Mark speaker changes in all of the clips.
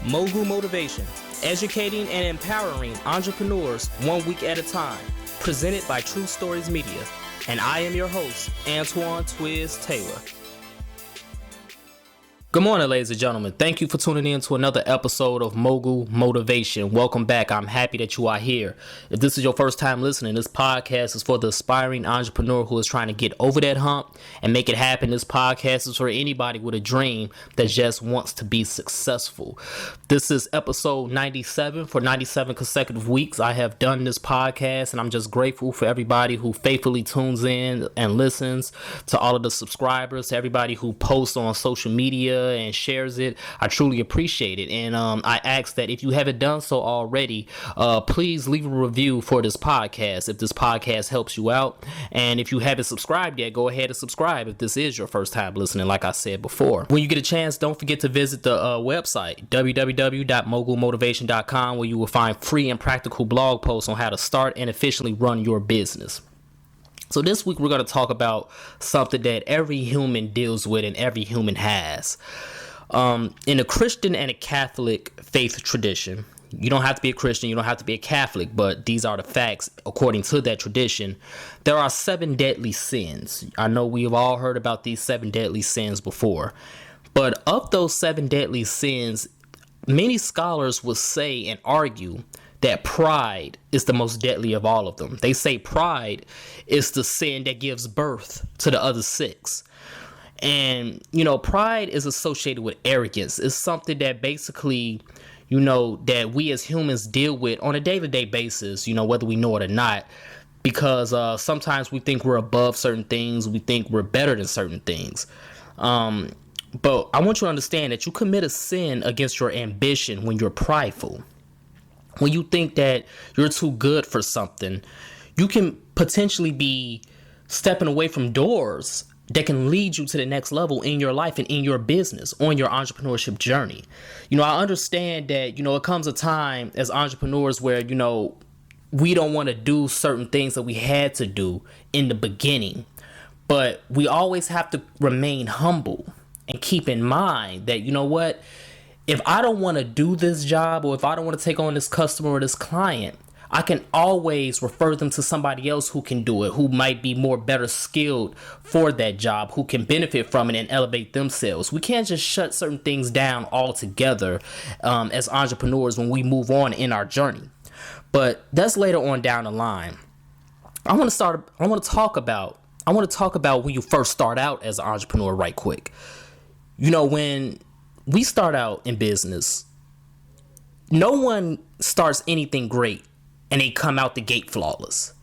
Speaker 1: Mogul Motivation, educating and empowering entrepreneurs 1 week at a time. Presented by True Stories Media. And I am your host, Antoine Twiz Taylor. Good morning, ladies and gentlemen. Thank you for tuning in to another episode of Mogul Motivation. Welcome back. I'm happy that you are here. If this is your first time listening, this podcast is for the aspiring entrepreneur who is trying to get over that hump and make it happen. This podcast is for anybody with a dream that just wants to be successful. This is episode 97. For 97 consecutive weeks, I have done this podcast, and I'm just grateful for everybody who faithfully tunes in and listens, to all of the subscribers, to everybody who posts on social media and shares it. I truly appreciate it. And I ask that if you haven't done so already, please leave a review for this podcast if this podcast helps you out. And if you haven't subscribed yet, go ahead and subscribe if this is your first time listening, like I said before. When you get a chance, don't forget to visit the website, www.mogulmotivation.com, where you will find free and practical blog posts on how to start and efficiently run your business. So this week, we're going to talk about something that every human deals with and every human has. In a Christian and a Catholic faith tradition, you don't have to be a Christian, you don't have to be a Catholic, but these are the facts according to that tradition. There are 7 deadly sins. I know we have all heard about these 7 deadly sins before. But of those 7 deadly sins, many scholars will say and argue that pride is the most deadly of all of them. They say pride is the sin that gives birth to the other 6. And, pride is associated with arrogance. It's something that basically, that we as humans deal with on a day-to-day basis, whether we know it or not, because sometimes we think we're above certain things. We think we're better than certain things. But I want you to understand that you commit a sin against your ambition when you're prideful. When you think that you're too good for something, you can potentially be stepping away from doors that can lead you to the next level in your life and in your business, on your entrepreneurship journey. I understand that, it comes a time as entrepreneurs where, we don't want to do certain things that we had to do in the beginning, but we always have to remain humble and keep in mind that, if I don't want to do this job, or if I don't want to take on this customer or this client, I can always refer them to somebody else who can do it, who might be better skilled for that job, who can benefit from it and elevate themselves. We can't just shut certain things down altogether as entrepreneurs when we move on in our journey. But that's later on down the line. I want to talk about when you first start out as an entrepreneur right quick. When we start out in business, no one starts anything great and they come out the gate flawless.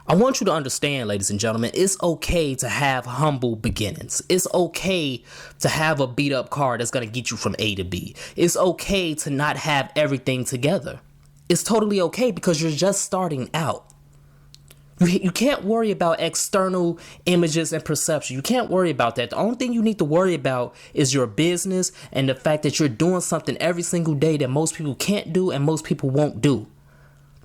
Speaker 1: I want you to understand, ladies and gentlemen, it's okay to have humble beginnings. It's okay to have a beat up car that's going to get you from A to B. It's okay to not have everything together. It's totally okay because you're just starting out. You can't worry about external images and perception. You can't worry about that. The only thing you need to worry about is your business and the fact that you're doing something every single day that most people can't do and most people won't do.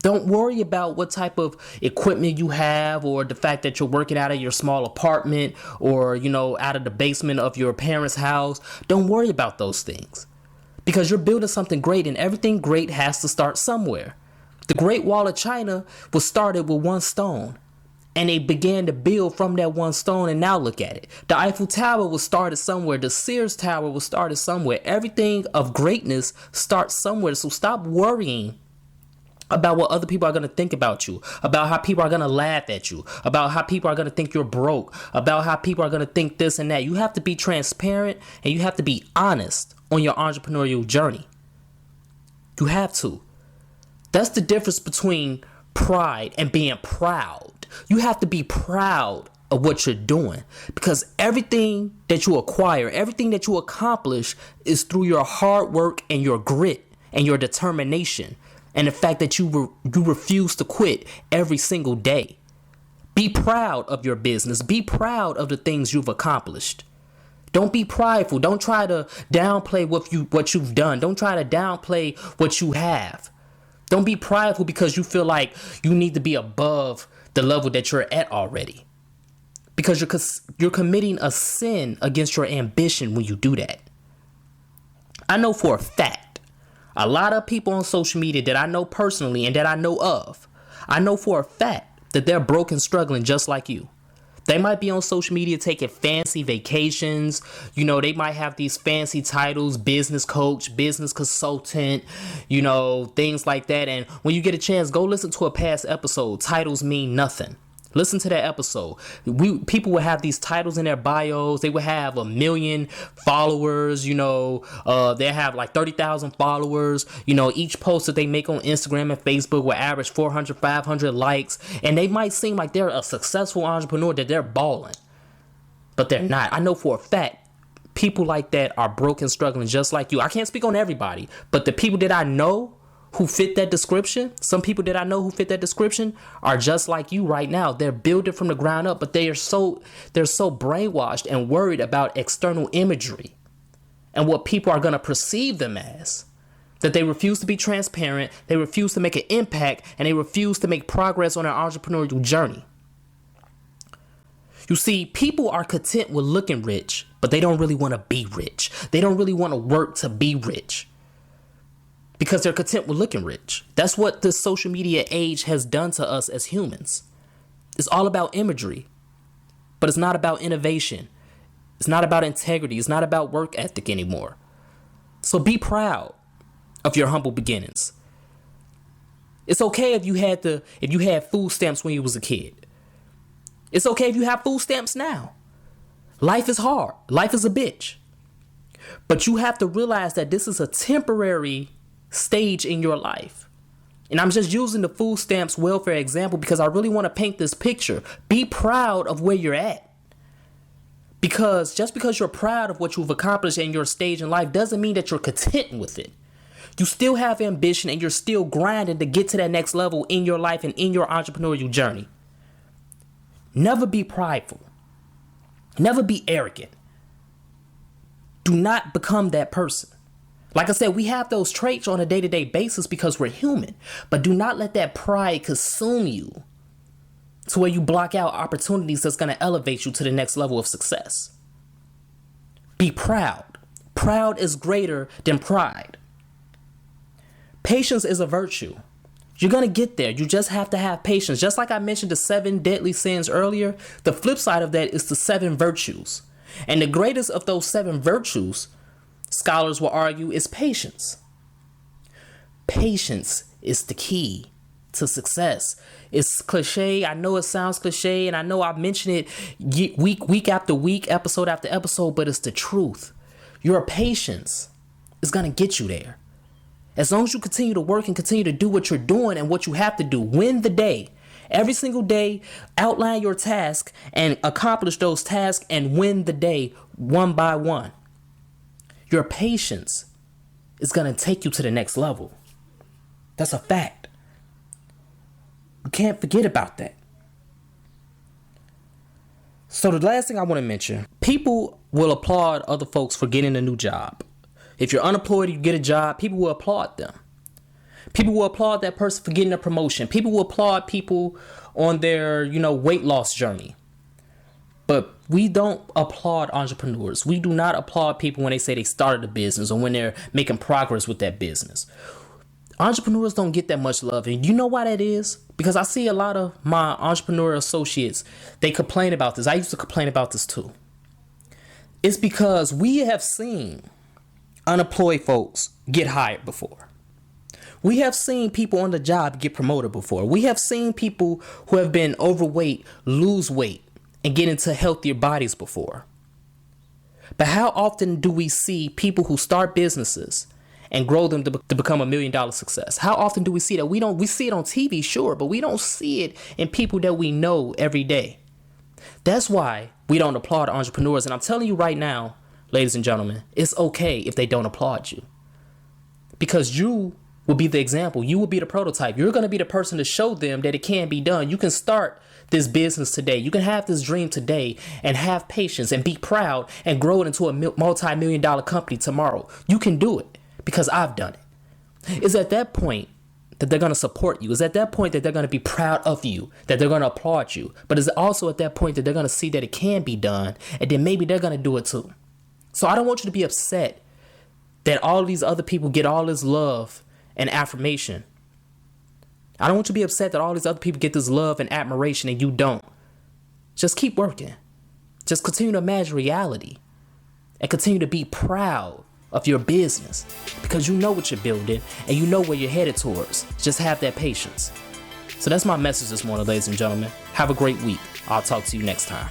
Speaker 1: Don't worry about what type of equipment you have, or the fact that you're working out of your small apartment, or, out of the basement of your parents' house. Don't worry about those things, because you're building something great, and everything great has to start somewhere. The Great Wall of China was started with one stone, and they began to build from that one stone, and now look at it. The Eiffel Tower was started somewhere. The Sears Tower was started somewhere. Everything of greatness starts somewhere. So stop worrying about what other people are going to think about you, about how people are going to laugh at you, about how people are going to think you're broke, about how people are going to think this and that. You have to be transparent, and you have to be honest on your entrepreneurial journey. You have to. That's the difference between pride and being proud. You have to be proud of what you're doing, because everything that you acquire, everything that you accomplish is through your hard work and your grit and your determination, and the fact that you refuse to quit every single day. Be proud of your business. Be proud of the things you've accomplished. Don't be prideful. Don't try to downplay what you've done. Don't try to downplay what you have. Don't be prideful because you feel like you need to be above the level that you're at already. Because you're committing a sin against your ambition when you do that. I know for a fact A lot of people on social media that I know personally and that I know of, I know for a fact that they're broke and struggling just like you. They might be on social media taking fancy vacations. They might have these fancy titles, business coach, business consultant, things like that. And when you get a chance, go listen to a past episode. Titles mean nothing. Listen to that episode. People would have these titles in their bios. They would have 1 million followers. They have like 30,000 followers. Each post that they make on Instagram and Facebook will average 400, 500 likes. And they might seem like they're a successful entrepreneur, that they're balling. But they're not. I know for a fact people like that are broke and struggling just like you. I can't speak on everybody, but the people that I know who fit that description, some people that I know who fit that description are just like you right now. They're building from the ground up, but they're so brainwashed and worried about external imagery and what people are going to perceive them as, that they refuse to be transparent, they refuse to make an impact, and they refuse to make progress on their entrepreneurial journey. You see, people are content with looking rich, but they don't really want to be rich. They don't really want to work to be rich, because they're content with looking rich. That's what the social media age has done to us as humans. It's all about imagery, but it's not about innovation. It's not about integrity. It's not about work ethic anymore. So be proud of your humble beginnings. It's okay if you had food stamps when you was a kid. It's okay if you have food stamps now. Life is hard. Life is a bitch. But you have to realize that this is a temporary stage in your life. And I'm just using the food stamps welfare example because I really want to paint this picture. Be proud of where you're at. Because just because you're proud of what you've accomplished in your stage in life doesn't mean that you're content with it. You still have ambition and you're still grinding to get to that next level in your life and in your entrepreneurial journey. Never be prideful. Never be arrogant. Do not become that person. Like I said, we have those traits on a day-to-day basis because we're human. But do not let that pride consume you to where you block out opportunities that's going to elevate you to the next level of success. Be proud. Proud is greater than pride. Patience is a virtue. You're going to get there. You just have to have patience. Just like I mentioned the 7 deadly sins earlier, the flip side of that is the 7 virtues. And the greatest of those 7 virtues, scholars will argue, is patience. Patience is the key to success. It's cliche. I know it sounds cliche, and I know I mention it week after week, episode after episode, but it's the truth. Your patience is going to get you there. As long as you continue to work and continue to do what you're doing and what you have to do, win the day. Every single day, outline your task and accomplish those tasks and win the day one by one. Your patience is going to take you to the next level. That's a fact. You can't forget about that. So the last thing I want to mention, people will applaud other folks for getting a new job. If you're unemployed, you get a job, people will applaud them. People will applaud that person for getting a promotion. People will applaud people on their, weight loss journey. But we don't applaud entrepreneurs. We do not applaud people when they say they started a business or when they're making progress with that business. Entrepreneurs don't get that much love. And you know why that is? Because I see a lot of my entrepreneur associates, they complain about this. I used to complain about this too. It's because we have seen unemployed folks get hired before. We have seen people on the job get promoted before. We have seen people who have been overweight lose weight and get into healthier bodies before. But how often do we see people who start businesses and grow them to become $1 million success? How often do we see that? We see it on TV, sure, but we don't see it in people that we know every day. That's why we don't applaud entrepreneurs. And I'm telling you right now, ladies and gentlemen, it's okay if they don't applaud you. Because you will be the example. You will be the prototype. You're going to be the person to show them that it can be done. You can start this business today. You can have this dream today and have patience and be proud and grow it into a multi-million-dollar company tomorrow. You can do it because I've done it. It's at that point that they're going to support you. It's at that point that they're going to be proud of you, that they're going to applaud you. But it's also at that point that they're going to see that it can be done, and then maybe they're going to do it too. So I don't want you to be upset that all these other people get all this love and affirmation. I don't want you to be upset that all these other people get this love and admiration and you don't. Just keep working. Just continue to imagine reality and continue to be proud of your business because you know what you're building and you know where you're headed towards. Just have that patience. So that's my message this morning, ladies and gentlemen. Have a great week. I'll talk to you next time.